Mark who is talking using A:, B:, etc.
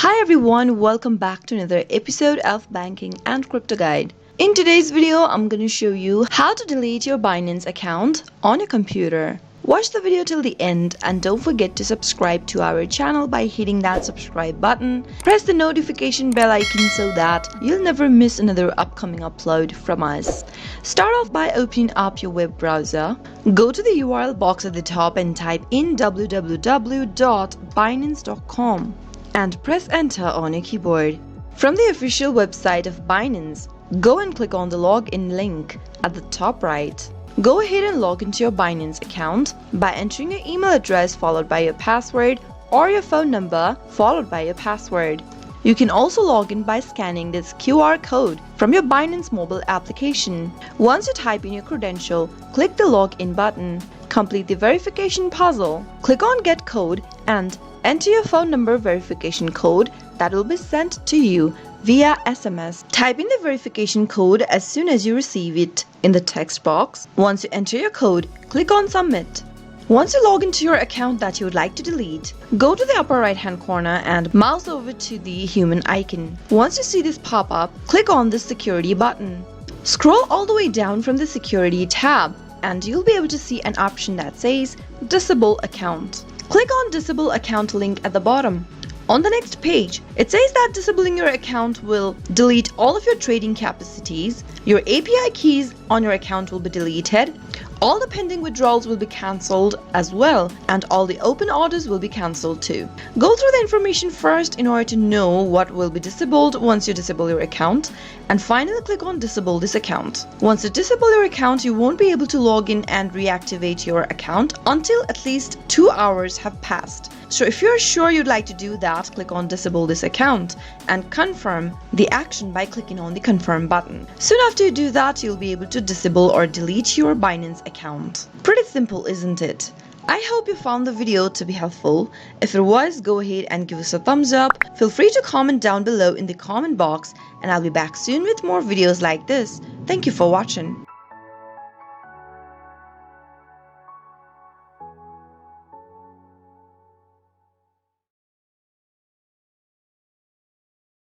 A: Hi everyone, welcome back to another episode of Banking and Crypto Guide. In today's video, I'm going to show you how to delete your Binance account on your computer. Watch the video till the end and don't forget to subscribe to our channel by hitting that subscribe button. Press the notification bell icon so that you'll never miss another upcoming upload from us. Start off by opening up your web browser. Go to the URL box at the top and type in www.binance.com. and press enter on your keyboard. From the official website of Binance, go and click on the login link at the top right. Go ahead and log into your Binance account by entering your email address followed by your password or your phone number followed by your password. You can also log in by scanning this QR code from your Binance mobile application. Once you type in your credential, click the login button. Complete the verification puzzle. Click on Get Code and enter your phone number verification code that will be sent to you via SMS. Type in the verification code as soon as you receive it in the text box. Once you enter your code, click on Submit. Once you log into your account that you would like to delete, go to the upper right hand corner and mouse over to the human icon. Once you see this pop up, click on the security button. Scroll all the way down from the security tab and you'll be able to see an option that says Disable Account. Click on Disable Account link at the bottom. On the next page, it says that disabling your account will delete all of your trading capacities, your API keys on your account will be deleted, all the pending withdrawals will be cancelled as well, and all the open orders will be cancelled too. Go through the information first in order to know what will be disabled once you disable your account, and finally click on Disable this account. Once you disable your account, you won't be able to log in and reactivate your account until at least 2 hours have passed. So if you're sure you'd like to do that, click on Disable this account and confirm the action by clicking on the Confirm button. Soon after you do that, you'll be able to disable or delete your Binance account. Pretty simple, isn't it? I hope you found the video to be helpful. If it was, go ahead and give us a thumbs up. Feel free to comment down below in the comment box and I'll be back soon with more videos like this. Thank you for watching.